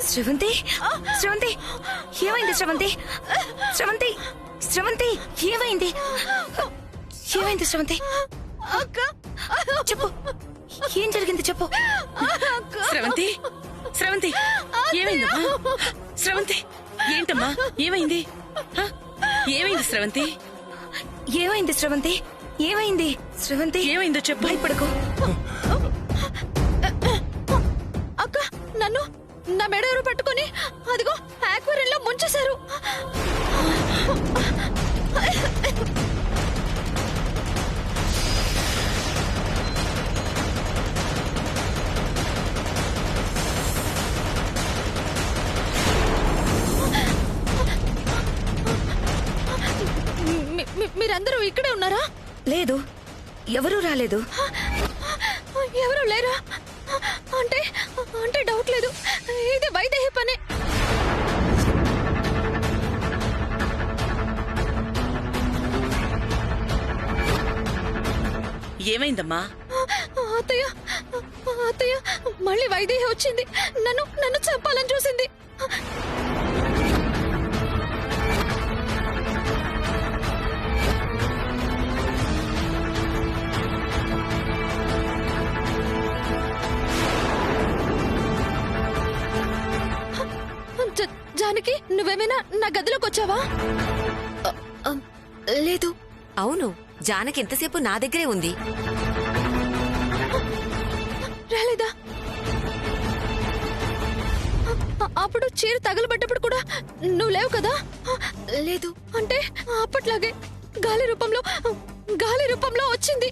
శ్రవంతి శ్రవంతి ఏమైంది శ్రవంతి శ్రవంతి శ్రవంతి ఏమైంది ఏమైంది శ్రవంతి చెప్పు ఏం జరిగింది చెప్పు స్రవంతి స్రవంతి ఏమైందమ్మా స్రవంతి ఏంటమ్మా ఏమైంది ఏమైంది స్రవంతి ఏమైంది శ్రవంతి ఏమైంది శ్రవంతి ఏమైందో చెప్పు భయపడకు అక్క నన్ను నా మెడ ఎవరు పట్టుకొని అదిగో ఆక్వేరియంలో ముంచేశారు. మీరందరూ ఇక్కడే ఉన్నారా? లేదు ఎవరూ రాలేదు. ఎవరు లేరా? అంటే అంటే డౌట్ లేదు, ఇది వైదేహి పనే. ఏమైందమ్మా? అత్తయ్య అత్తయ్య మళ్ళీ వైదేహి వచ్చింది, నన్ను నన్ను చంపాలని చూసింది. జానకి నువ్వేమైనా నా గదిలోకి వచ్చావా? లేదు. అవును, జానకి ఎంతసేపు నా దగ్గరే ఉంది. రాలేదా? అప్పుడు చీర తగలబడ్డప్పుడు కూడా నువ్వు లేవు కదా? లేదు అంటే అప్పట్లాగే గాలి రూపంలో వచ్చింది.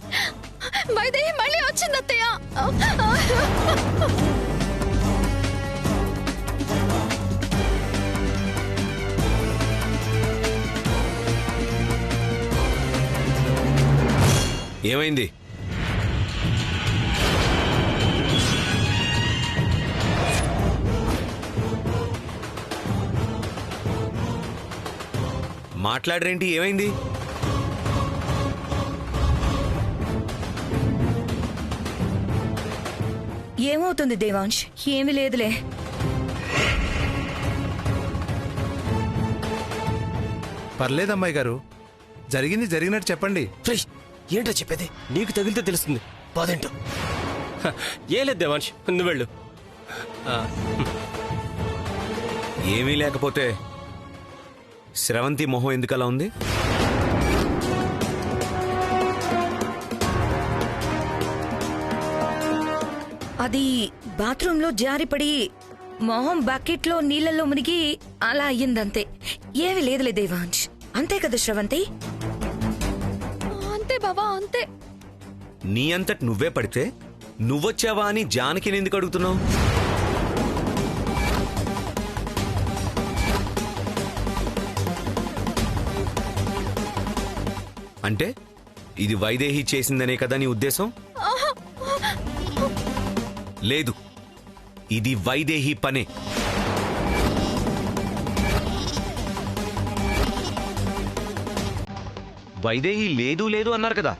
వైదేహి మళ్ళీ వచ్చింది అత్తయ్య. ఏమైంది? మాట్లాడరేంటి? ఏమైంది? ఏమవుతుంది దేవాంశ్? ఏమీ లేదులే. పర్లేదమ్మాయి గారు, జరిగింది జరిగినట్టు చెప్పండి. ఏంటో చెప్పేది? నీకు తగిలితే తెలుస్తుంది. బాధేంటో. ఏం లేదు దేవాంశ్, నువ్వు వెళ్ళు. ఏమీ లేకపోతే స్రవంతి మొహం ఎందుకలా ఉంది? అది బాత్రూంలో జారిపడి మొహం బకెట్లో నీళ్లలో మునిగి అలా అయ్యిందంతే. ఏమీ లేదులే దేవాంశ్. అంతే కదా శ్రవంతి? అంతే బాబా, అంతే. నీ అంతటి నువ్వే పడితే నువ్వొచ్చావా అని జానకిని ఎందుకు అడుగుతున్నావు? అంటే ఇది వైదేహి చేసిందనే కదా నీ ఉద్దేశం? లేదు, ఇది వైదేహి పనే. వైదేహి లేదు లేదు అన్నారు కదా,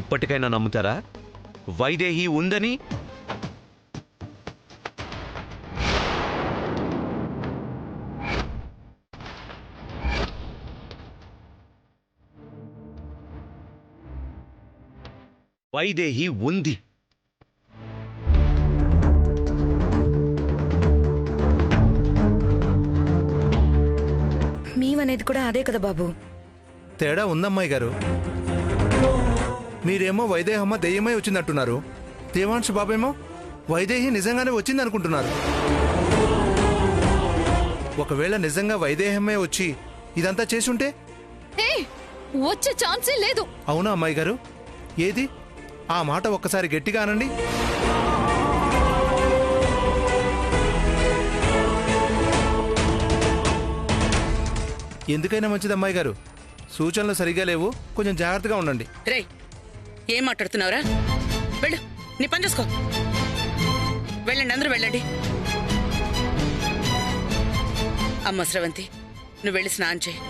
ఇప్పటికైనా నమ్ముతారా వైదేహి ఉందని? వైదేహి ఉంది. మేమనేది కూడా అదే కదా బాబు. తేడా ఉందమ్మాయి గారు. మీరేమో వైదేహమ్మ దెయ్యమై వచ్చిందంటున్నారు, దేవాంశ్ బాబేమో వైదేహి నిజంగానే వచ్చిందనుకుంటున్నారు. ఒకవేళ నిజంగా వైదేహమ్మే వచ్చి ఇదంతా చేసుంటే? వచ్చే ఛాన్సే లేదు. అవునా అమ్మాయి గారు? ఏది ఆ మాట ఒక్కసారి గట్టిగా అనండి. ఎందుకైనా మంచిది అమ్మాయి గారు, సూచనలు సరిగా లేవు, కొంచెం జాగ్రత్తగా ఉండండి. రే, ఏం మాట్లాడుతున్నావురా? వెళ్ళు, నీ పని చూసుకో. వెళ్ళండి, అందరూ వెళ్ళండి. అమ్మ స్రవంతి, నువ్వు వెళ్ళి స్నానం చేయి.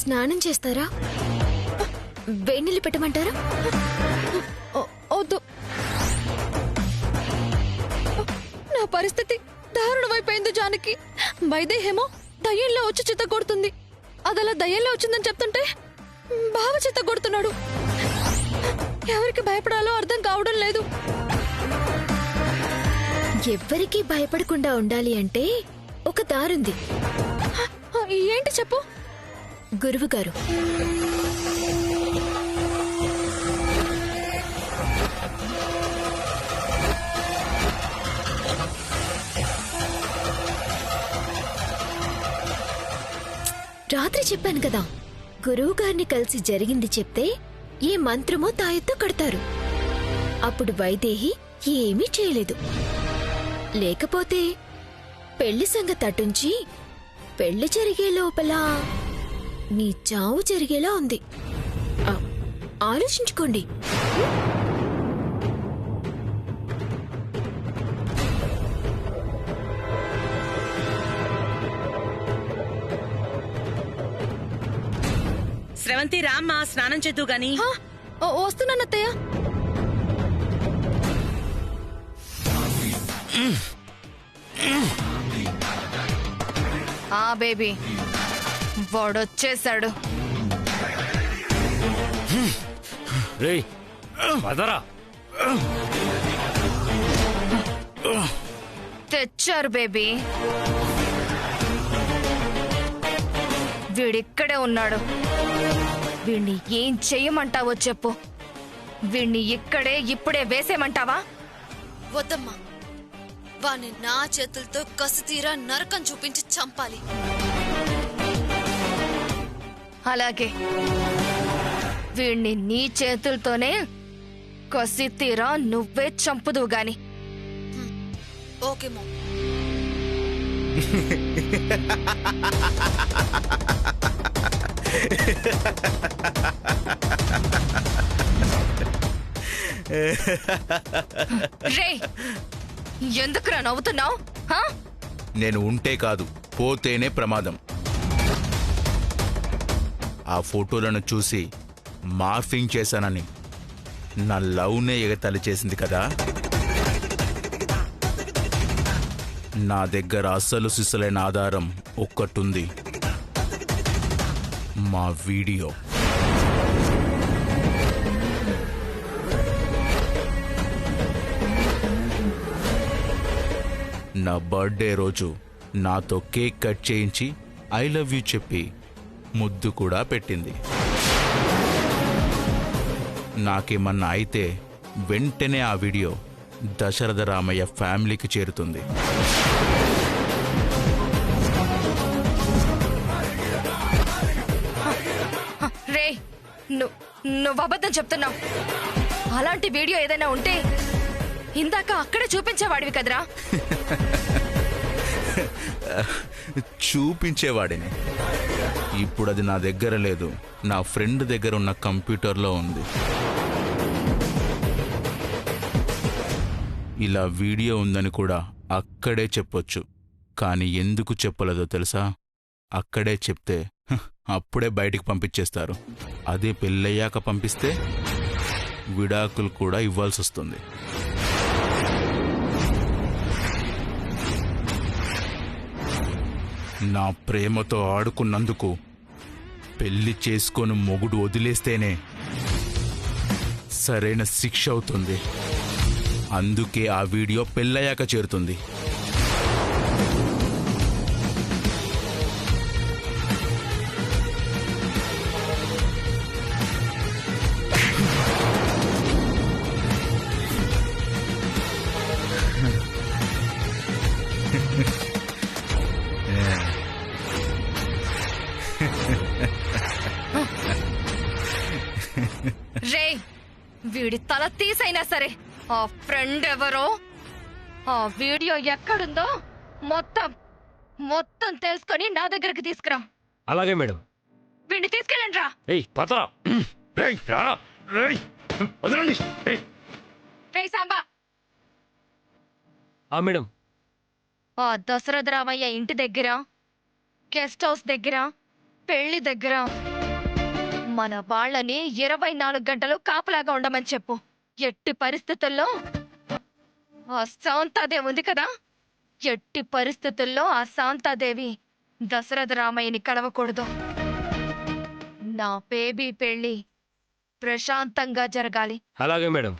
స్నానం చేస్తారా? వేణీళ్ళు పెట్టమంటారా? వద్దు. నా పరిస్థితి దారుణమైపోయింది జానకి. వైదేహేమో దయ్యంలో వచ్చి చిత్త కొడుతుంది. అదలా దయ్యంలో వచ్చిందని చెప్తుంటే బావ చిత్త కొడుతున్నాడు. ఎవరికి భయపడాలో అర్థం కావడం లేదు. ఎవ్వరికీ భయపడకుండా ఉండాలి అంటే ఒక దారుంది. ఏంటి చెప్పు. గురువు గారు. రాత్రి చెప్పాను కదా, గురువు గారిని కలిసి జరిగింది చెప్తే ఏ మంత్రమో తాయెత్తు కడతారు. అప్పుడు వైదేహి ఏమీ చేయలేదు. లేకపోతే పెళ్లి సంగతి అటుంచి పెళ్లి జరిగే లోపల నీ చావు జరిగేలా ఉంది. ఆలోచించుకోండి. స్రవంతి రామ్మా, స్నానం చేద్దు గాని. వస్తున్నానత్తయ్య. బేబీ వాడొచ్చేశాడు. రేయ్ పదరా. తెచ్చారు బేబీ. వీడిక్కడే ఉన్నాడు. వీణ్ణి ఏం చెయ్యమంటావో చెప్పు. వీణ్ణి ఇక్కడే ఇప్పుడే వేసేమంటావా? వద్దమ్మా, వాణ్ణి నా చేతులతో కసితీరా నరకం చూపించి చంపాలి. అలాగే వీణ్ణి నీ చేతులతోనే కసితీరా నువ్వే చంపుదువు గాని. ఓకే మో. రే, ఎందుకురా నవ్వుతున్నావు? నేను ఉంటే కాదు, పోతేనే ప్రమాదం. ఆ ఫోటోలను చూసి మార్ఫింగ్ చేశానని నా లవ్నే ఎగతాళి చేసింది కదా. నా దగ్గర అస్సలు సిస్సలైన ఆధారం ఒక్కటుంది, మా వీడియో. నా బర్త్డే రోజు నాతో కేక్ కట్ చేయించి ఐ లవ్ యూ చెప్పి ముద్దు కూడా పెట్టింది. నాకేమన్నా అయితే వెంటనే ఆ వీడియో దశరథ రామయ్య ఫ్యామిలీకి చేరుతుంది. రే, నువ్వు అబద్ధం చెప్తున్నావు. అలాంటి వీడియో ఏదైనా ఉంటే ఇందాక అక్కడే చూపించేవాడివి కదరా. చూపించేవాడిని. ఇప్పుడు అది నా దగ్గర లేదు, నా ఫ్రెండ్ దగ్గర ఉన్న కంప్యూటర్లో ఉంది. ఇలా వీడియో ఉందని కూడా అక్కడే చెప్పొచ్చు, కానీ ఎందుకు చెప్పలేదో తెలుసా? అక్కడే చెప్తే అప్పుడే బయటికి పంపించేస్తారు. అదే పెళ్ళయ్యాక పంపిస్తే విడాకులు కూడా ఇవ్వాల్సి వస్తుంది. నా ప్రేమతో ఆడుకున్నందుకు పెళ్లి చేసుకొని మొగుడు వదిలేస్తేనే సరైన శిక్ష అవుతుంది. అందుకే ఆ వీడియో పెళ్ళయ్యాక చేరుతుంది. రే, వీడి తల తీసైనా సరే ఆ ఫ్రెండ్ ఎవరో, ఆ వీడియో ఎక్కడుందో మొత్తం మొత్తం తెలుసుకొని నా దగ్గరికి తీసుకురా. అలాగే మేడం. వీడిని తీసుకెళ్ళండి రా. ఏయ్ పదరా. రేయ్ రారా. రేయ్ వదలండి. రే సాంబా. మేడం. ఆ దశరథ రామయ్య ఇంటి దగ్గర, గెస్ట్ హౌస్ దగ్గర, పెళ్లి దగ్గర మన వాళ్ళని 24 గంటలు కాపలాగా ఉండమని చెప్పు. ఎట్టి పరిస్థితుల్లో ఆ శాంతాదేవి ఉంది కదా, ఎట్టి పరిస్థితుల్లో ఆ శాంతాదేవి దశరథ రామయ్యని కలవకూడదు. నా బేబీ పెళ్లి ప్రశాంతంగా జరగాలి. అలాగే మేడం.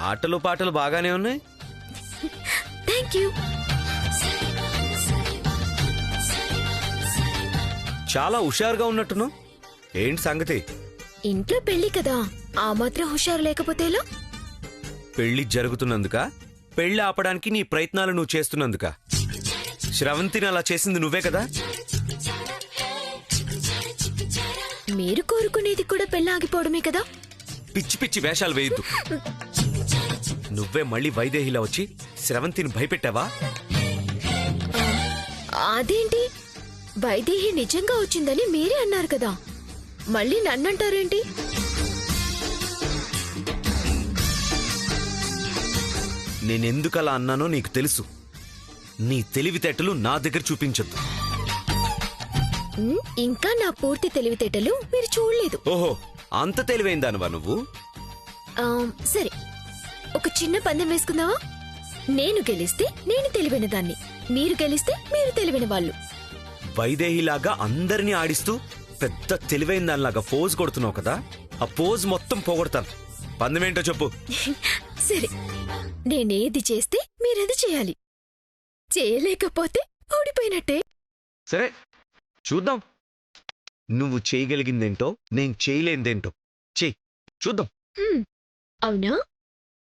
ఆటలు పాటలు బాగానే ఉన్నాయి. Thank you. చాలా హుషారుగా ఉన్నట్టును. ఏంటి సంగతి? ఇంట్లో పెళ్లి కదా, ఆ మాత్రం హుషారు లేకపోతే ఎలా? పెళ్లి జరుగుతున్నందుక, పెళ్లి ఆపడానికి నీ ప్రయత్నాలు నువ్వు చేస్తున్నందుక? శ్రవంతిని అలా చేసింది నువ్వే కదా? మీరు కోరుకునేది కూడా పెళ్ళాగిపోవడమే కదా? పిచ్చి పిచ్చి వేషాలు వేయద్దు. నువ్వే మళ్ళీ వైదేహిలా వచ్చి శ్రవంతిని భయపెట్టావా? అదేంటి, వైదేహి నిజంగా వచ్చిందని మీరే అన్నారు కదా, మళ్ళీ నన్నంటారేంటి? నేనెందుకలా అన్నానో నీకు తెలుసు. నీ తెలివితేటలు నా దగ్గర చూపించొద్దు. ఇంకా నా పూర్తి తెలివితేటలు మీరు చూడలేదు. ఓహో, అంత తెలివైందానువా నువ్వు? సరే, ఒక చిన్న పందెం వేసుకుందావా? నేను గెలిస్తే నేను తెలివైన దాన్ని, మీరు గెలిస్తే మీరు తెలివైన వాళ్ళు. వైదేహిలాగా అందరినీ ఆడిస్తూ పెద్ద తెలివైన దానిలాగా పోజ్ కొడుతున్నావు కదా, ఆ పోజ్ మొత్తం పోగొడతాను. పందెమేంటో చెప్పు. సరే, నేనేది చేస్తే మీరది చేయాలి. చేయలేకపోతే ఓడిపోయినట్టే. సరే, చూద్దాం. నువ్వు చేయగలిగిందేంటో, నేను చేయలేందేంటో చెయ్యి, చూద్దాం. అవునా?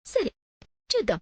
సరే, చూద్దాం.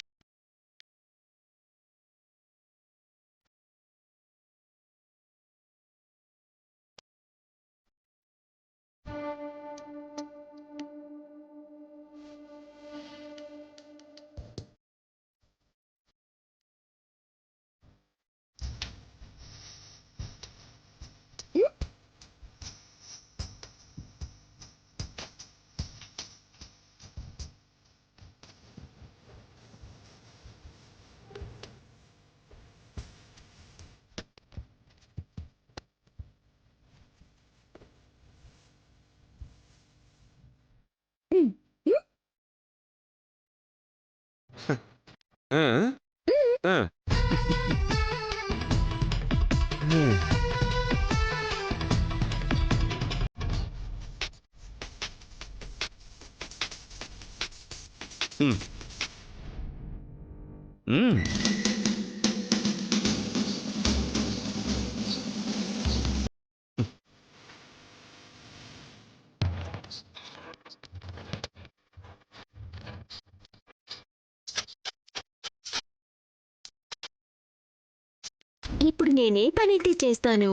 ఇప్పుడు నేనే పనైతే చేస్తాను,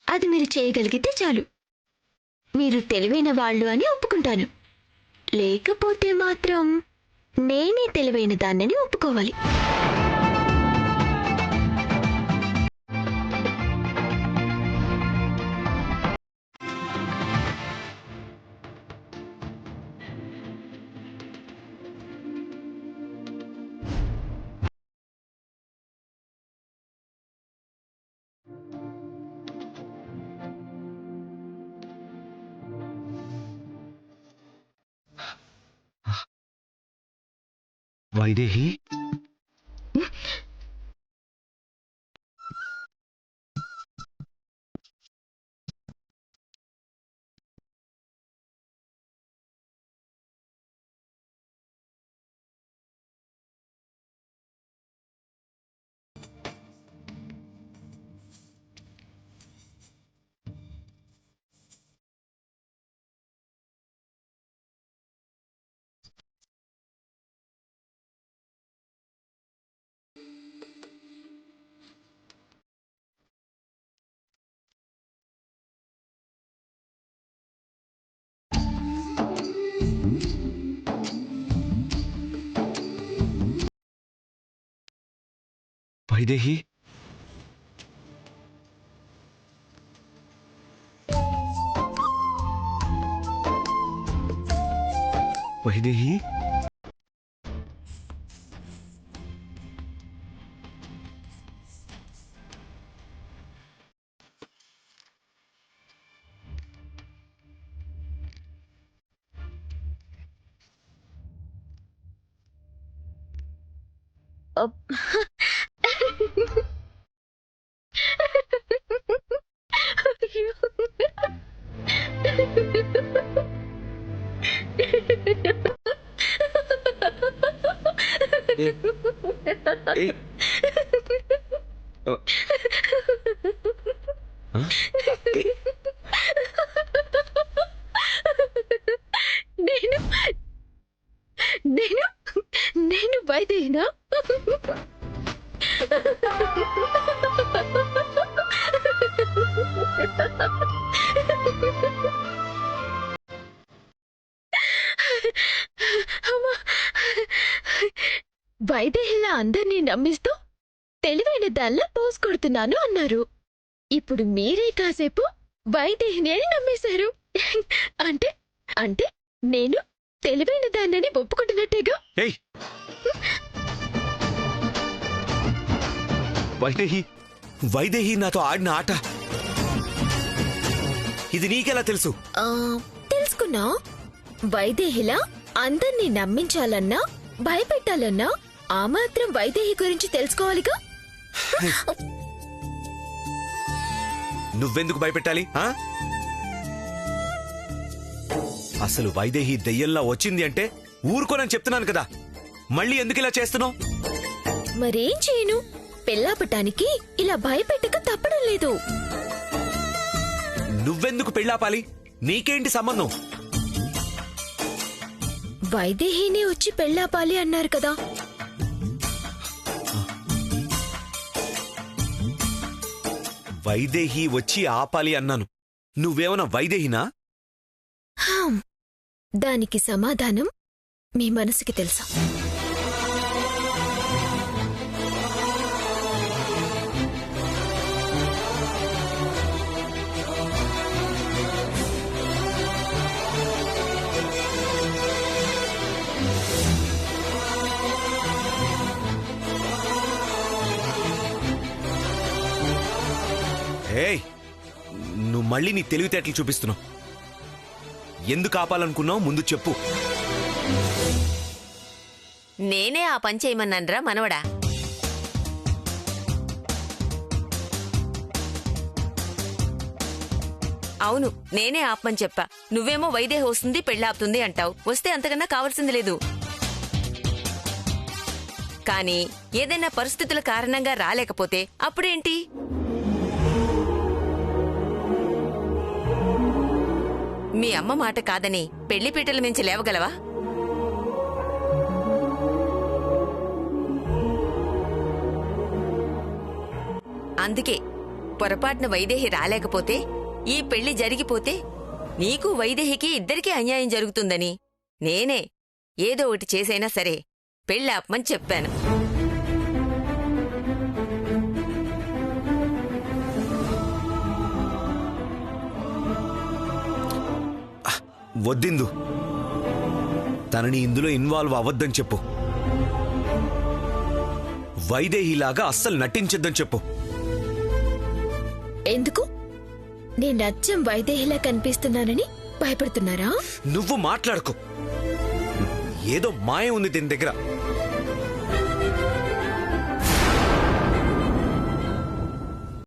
అది మీరు చేయగలిగితే చాలు. మీరు తెలివైన వాళ్ళు అని ఒప్పుకుంటాను. లేకపోతే మాత్రం నేనే తెలివైన దాన్నని ఒప్పుకోవాలి. వైదేహి, వైదేహి, వైదేహి, నేను వైదేహినా? వైదేహిలా అందరినీ నమ్మిస్తూ తెలివైన దానిలా పోస్ కొడుతున్నాను అన్నారు. ఇప్పుడు మీరే కాసేపు వైదేహిని అని నమ్మేశారు. అంటే అంటే నేను తెలివైన దాన్నని ఒప్పుకుంటున్నట్టేగా? వైదేహి, వైదేహి నాతో ఆడిన ఆట ఇది నీకెలా తెలుసు? తెలుసుకున్నా. వైదేహిలా అందర్నీ నమ్మించాలన్నా భయపెట్టాలన్నా ఆ మాత్రం వైదేహి గురించి తెలుసుకోవాలిగా. నువ్వెందుకు భయపెట్టాలి? అసలు వైదేహి దెయ్యంలా వచ్చింది అంటే ఊరుకోనని చెప్తున్నాను కదా, మళ్ళీ ఎందుకు ఇలా చేస్తున్నావు? మరేం చేయను, పెళ్ళాపటానికి ఇలా భయపెట్టక తప్పడం లేదు. నువ్వెందుకు పెళ్ళాపాలి? నీకేంటి సంబంధం? వైదేహినే వచ్చి పెళ్ళాపాలి అన్నారు కదా. వైదేహి వచ్చి ఆపాలి అన్నాను. నువ్వేమన్నా వైదేహినా? దానికి సమాధానం మీ మనసుకి తెలుసా? ఏయ్, నువ్వు మళ్ళీ నీ తెలివితేటలు చూపిస్తున్నావు. ఎందుకు ఆపాలనుకున్నావు ముందు చెప్పు. నేనే ఆ పని చేయమన్నాన్రా మనవడా. అవును, నేనే ఆపమని చెప్పా. నువ్వేమో వైదేహి వస్తుంది పెళ్ళాపుతుంది అంటావు. వస్తే అంతకన్నా కావాల్సింది లేదు. కానీ ఏదైనా పరిస్థితుల కారణంగా రాలేకపోతే అప్పుడేంటి? మీ అమ్మ మాట కాదని పెళ్లిపీటల మించి లేవగలవా? అందుకే పొరపాటున వైదేహి రాలేకపోతే, ఈ పెళ్లి జరిగిపోతే నీకు వైదేహికి ఇద్దరికీ అన్యాయం జరుగుతుందని నేనే ఏదో ఒకటి చేసైనా సరే పెళ్ళాపమని చెప్పాను. వద్దిందు, తనని ఇందులో ఇన్వాల్వ్ అవ్వద్దని చెప్పు. వైదేహిలాగా అస్సలు నటించొద్దని చెప్పు. ఎందుకు? నేను అచ్చం వైదేహిలా కనిపిస్తున్నానని భయపడుతున్నారా? నువ్వు మాట్లాడుకో. ఏదో మాయ ఉంది దీని దగ్గర.